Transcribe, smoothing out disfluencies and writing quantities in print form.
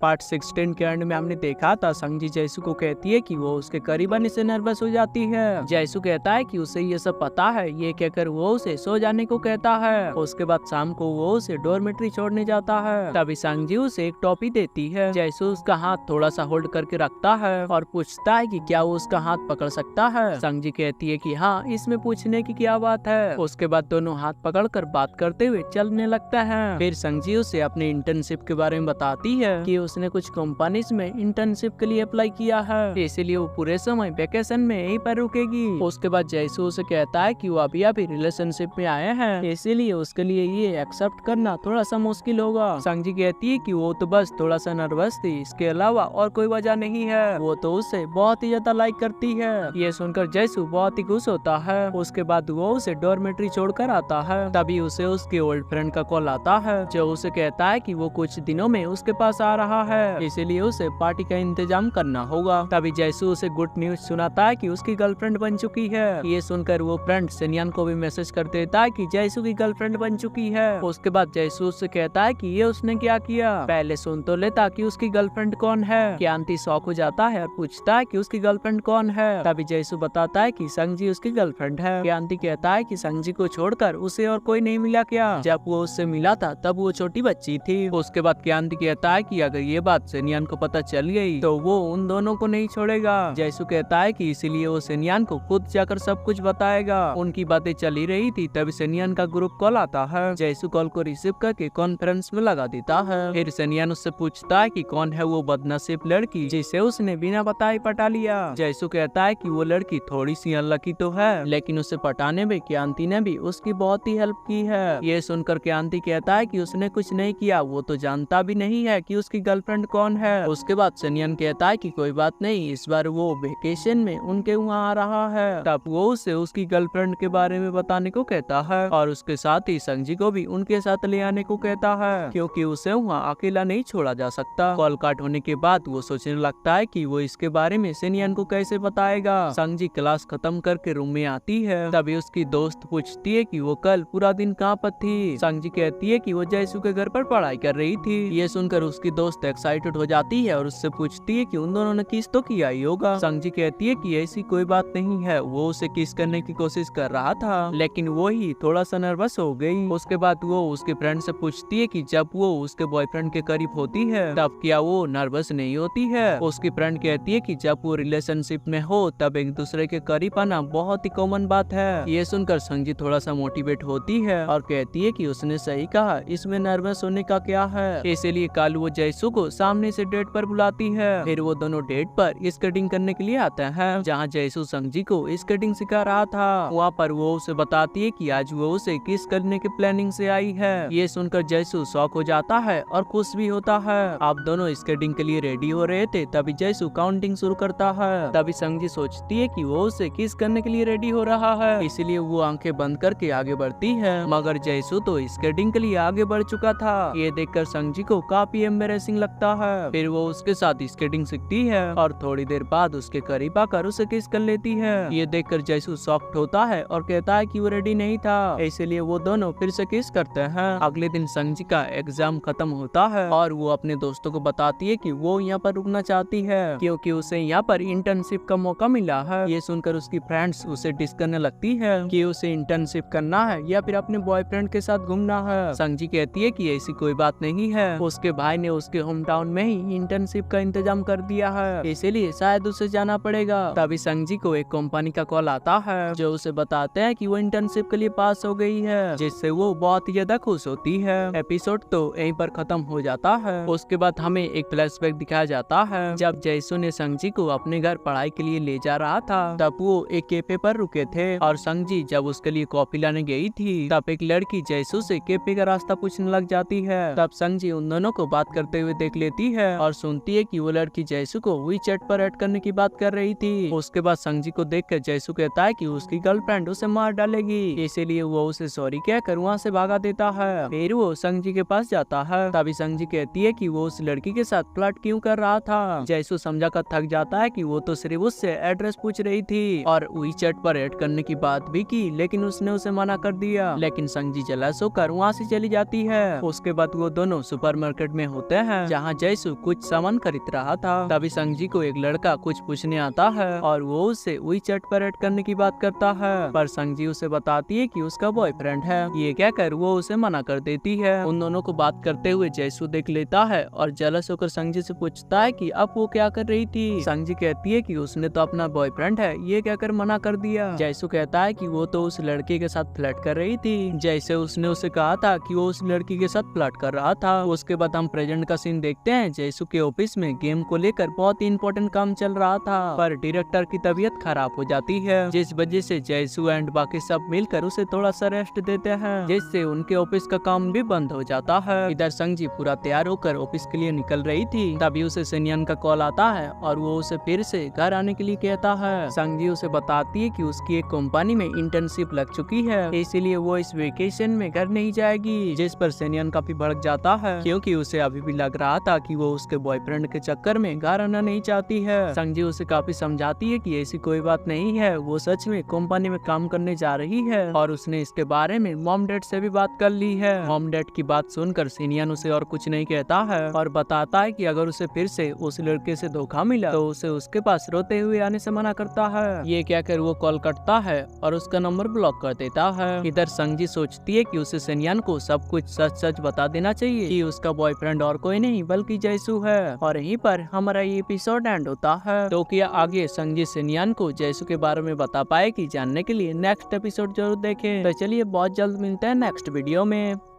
Part 16 के and में हमने देखा था संगजी जैसू को कहती है कि वो उसके करीब आने से नर्वस हो जाती है। जैसू कहता है कि उसे ये सब पता है। ये कहकर वो उसे सो जाने को कहता है। उसके बाद शाम को वो उसे डॉर्मेट्री छोड़ने जाता है। तभी संगजी उसे एक टॉफी देती है। जैसू उसका हाथ थोड़ा सा होल्ड करके रखता है और पूछता है कि क्या वो उसका हाथ पकड़ सकता है। संगजी कहती है कि हाँ, इसमें पूछने की क्या बात है। उसके बाद दोनों हाथ पकड़कर बात करते हुए चलने लगता है। फिर संगजी उसे अपने इंटर्नशिप के बारे में बताती है कि उसने कुछ कंपनीज में इंटर्नशिप के लिए अप्लाई किया है, इसीलिए वो पूरे समय वेकेशन में यहीं पर रुकेगी। उसके बाद जैसू उसे कहता है कि वो अभी रिलेशनशिप में आए हैं, इसीलिए उसके लिए ये एक्सेप्ट करना थोड़ा सा मुश्किल होगा। संगजी कहती है कि वो तो बस थोड़ा सा नर्वस थी, इसके अलावा और कोई वजह नहीं है। वो तो उसे बहुत ही ज्यादा लाइक करती है। ये सुनकर जैसू बहुत ही खुश होता है। उसके बाद वो उसे डॉर्मेट्री छोड़कर आता है। तभी उसे उसके ओल्ड फ्रेंड का कॉल आता है, जो उसे कहता है कि वो कुछ दिनों में उसके पास आ रहा है, इसीलिए उसे पार्टी का इंतजाम करना होगा। तभी जैसू उसे गुड न्यूज सुनाता है कि उसकी गर्लफ्रेंड बन चुकी है। ये सुनकर वो फ्रेंड सेनियन को भी मैसेज कर देता है कि जैसू की गर्लफ्रेंड बन चुकी है। उसके बाद जैसू उससे कहता है कि ये उसने क्या किया, पहले सुन तो लेता कि उसकी गर्लफ्रेंड कौन है। क्यांति शॉक हो जाता है और पूछता है कि उसकी गर्लफ्रेंड कौन है। तभी जैसू बताता है कि संगजी उसकी गर्लफ्रेंड है। क्यांति कहता है कि संगजी को छोड़कर उसे और कोई नहीं मिला क्या। जब वो उससे मिला था तब वो छोटी बच्ची थी। उसके बाद क्यांति कहता है कि अगर ये बात सेनियन को पता चल गई तो वो उन दोनों को नहीं छोड़ेगा। जैसू कहता है कि इसीलिए वो सेनियन को खुद जाकर सब कुछ बताएगा। उनकी बातें चली रही थी तभी सेनियन का ग्रुप कॉल आता है। जैसू कॉल को रिसीव करके कॉन्फ्रेंस में लगा देता है। फिर सेनियन उससे पूछता है कि कौन है वो बदनसीब लड़की जिसे उसने बिना बताए पटा लिया। जैसू कहता है कि वो लड़की थोड़ी सी अनलकी तो है, लेकिन उसे पटाने में क्यांति ने भी उसकी बहुत ही हेल्प की है। ये सुनकर क्यांति कहता है कि उसने कुछ नहीं किया, वो तो जानता भी नहीं है कि उसकी गर्लफ्रेंड कौन है। उसके बाद सेनियन कहता है कि कोई बात नहीं, इस बार वो वेकेशन में उनके वहाँ आ रहा है। तब वो उसे उसकी गर्लफ्रेंड के बारे में बताने को कहता है और उसके साथ ही संगजी को भी उनके साथ ले आने को कहता है, क्योंकि उसे वहाँ अकेला नहीं छोड़ा जा सकता। कॉल काट होने के बाद वो सोचने लगता है कि वो इसके बारे में सेनियन को कैसे बताएगा। संगजी क्लास खत्म करके रूम में आती है। तभी उसकी दोस्त पूछती है कि वो कल पूरा दिन कहाँ पर थी। संगजी कहती है कि वो जैसू के घर पर पढ़ाई कर रही थी। ये सुनकर उसकी दोस्त एक्साइटेड हो जाती है और उससे पूछती है कि उन दोनों ने किस तो किया ही होगा। संगजी कहती है कि ऐसी कोई बात नहीं है, वो उसे किस करने की कोशिश कर रहा था, लेकिन वो ही थोड़ा सा नर्वस हो गई। उसके बाद वो उसके फ्रेंड से पूछती है कि जब वो उसके बॉयफ्रेंड के करीब होती है तब क्या वो नर्वस नहीं होती है। उसकी फ्रेंड कहती है कि जब वो रिलेशनशिप में हो तब एक दूसरे के करीब आना बहुत ही कॉमन बात है। ये सुनकर संगजी थोड़ा सा मोटिवेट होती है और कहती है कि उसने सही कहा, इसमें नर्वस होने का क्या है। इसीलिए कल वो जैसू को सामने से डेट पर बुलाती है। फिर वो दोनों डेट पर स्केटिंग करने के लिए आते हैं, जहाँ जैसू संगजी को स्केटिंग सिखा रहा था। वहाँ पर वो उसे बताती है कि आज वो उसे किस करने की प्लानिंग से आई है। ये सुनकर जैसू शॉक हो जाता है और खुश भी होता है। आप दोनों स्केटिंग के लिए रेडी हो रहे थे तभी जैसू काउंटिंग शुरू करता है। तभी संगजी सोचती है कि वो उसे किस करने के लिए रेडी हो रहा है, इसीलिए वो आंखें बंद करके आगे बढ़ती है, मगर जैसू तो स्केटिंग के लिए आगे बढ़ चुका था। ये देखकर संगजी को काफी एम्बैरेसिंग लगता है। फिर वो उसके साथ स्केटिंग सीखती है और थोड़ी देर बाद उसके करीब आकर उसे किस कर लेती है। ये देखकर जैसू शॉक्ड होता है और कहता है कि वो रेडी नहीं था, इसलिए वो दोनों फिर से किस करते हैं। अगले दिन संगजी का एग्जाम खत्म होता है और वो अपने दोस्तों को बताती है कि वो यहाँ पर रुकना चाहती है, क्योंकि उसे यहाँ पर इंटर्नशिप का मौका मिला है। ये सुनकर उसकी फ्रेंड्स उसे डिस करने लगती है कि उसे इंटर्नशिप करना है या फिर अपने बॉयफ्रेंड के साथ घूमना है। संगजी कहती है कि ऐसी कोई बात नहीं है, उसके भाई ने उसके होम टाउन में ही इंटर्नशिप का इंतजाम कर दिया है, इसीलिए शायद उसे जाना पड़ेगा। तभी संगजी को एक कंपनी का कॉल आता है, जो उसे बताते हैं कि वो इंटर्नशिप के लिए पास हो गई है, जिससे वो बहुत ही ज्यादा खुश होती है। एपिसोड तो यहीं पर खत्म हो जाता है। उसके बाद हमें एक फ्लैशबैक दिखाया जाता है, जब जैसू ने संगजी को अपने घर पढ़ाई के लिए ले जा रहा था तब वो एक कैफे पर रुके थे और संगजी जब उसके लिए कॉफी लाने गई थी तब एक लड़की जैसू से कैफे का रास्ता पूछने लग जाती है। तब संगजी उन दोनों को बात करते हुए देख लेती है और सुनती है कि वो लड़की जैसू को वीचैट पर ऐड करने की बात कर रही थी। उसके बाद संगजी को देखकर जैसू कहता है कि उसकी गर्लफ्रेंड उसे मार डालेगी, इसीलिए वो उसे सॉरी कहकर वहाँ से भागा देता है। फिर वो संगजी के पास जाता है। तभी संगजी कहती है कि वो उस लड़की के साथ फ्लर्ट क्यों कर रहा था। जैसू समझा कर थक जाता है कि वो तो सिर्फ उससे एड्रेस पूछ रही थी और वीचैट पर ऐड करने की बात भी की, लेकिन उसने उसे मना कर दिया। लेकिन संगजी जलस होकर वहाँ से चली जाती है। उसके बाद वो दोनों सुपरमार्केट में होते हैं जहाँ जैसू कुछ सामान खरीद रहा था। तभी संगजी को एक लड़का कुछ पूछने आता है और वो उससे वही चटपट करने की बात करता है, पर संगजी उसे बताती है कि उसका बॉयफ्रेंड है। ये कहकर वो उसे मना कर देती है। उन दोनों को बात करते हुए जैसू देख लेता है और जलस होकर संगजी से पूछता है कि अब वो क्या कर रही थी। संगजी कहती है कि उसने तो अपना बॉयफ्रेंड है ये कहकर मना कर दिया। जैसू कहता है कि वो तो उस लड़के के साथ फ्लर्ट कर रही थी, जैसे उसने उसे कहा था कि वो उस लड़की के साथ फ्लर्ट कर रहा था। उसके बाद हम प्रेजेंट का सीन देखते हैं। जैसू के ऑफिस में गेम को लेकर बहुत ही इंपॉर्टेंट काम चल रहा था, पर डायरेक्टर की तबीयत खराब हो जाती है, जिस वजह से जैसू एंड बाकी सब मिलकर उसे थोड़ा सा रेस्ट देते हैं, जिससे उनके ऑफिस का काम भी बंद हो जाता है। इधर संगजी पूरा तैयार होकर ऑफिस के लिए निकल रही थी, तभी उसे सेनियन का कॉल आता है और वो उसे फिर से घर आने के लिए कहता है। संगजी उसे बताती है कि उसकी एक कंपनी में इंटर्नशिप लग चुकी है, इसीलिए वो इस वेकेशन में घर नहीं जाएगी, जिस पर सेनियन काफी भड़क जाता है, क्योंकि उसे अभी भी लग रहा था कि वो उसके बॉयफ्रेंड के चक्कर में घर आना नहीं चाहती है। संगजी उसे काफी समझाती है कि ऐसी कोई बात नहीं है, वो सच में कंपनी में काम करने जा रही है और उसने इसके बारे में मॉम डैड से भी बात कर ली है। मॉम डैड की बात सुनकर सेनियन उसे और कुछ नहीं कहता है और बताता है कि अगर उसे फिर से उस लड़के से धोखा मिला तो उसे उसके पास रोते हुए आने से मना करता है। ये कहकर वो कॉल करता है और उसका नंबर ब्लॉक कर देता है। इधर संगजी सोचती है कि उसे सेनियन को सब कुछ सच सच बता देना चाहिए कि उसका बॉयफ्रेंड और कोई नहीं बल्कि जैसू है, और यहीं पर हमारा ये एपिसोड एंड होता है। तो क्या आगे संगजी सेनियन को जैसू के बारे में बता पाए कि जानने के लिए नेक्स्ट एपिसोड जरूर देखें। तो चलिए बहुत जल्द मिलते हैं नेक्स्ट वीडियो में।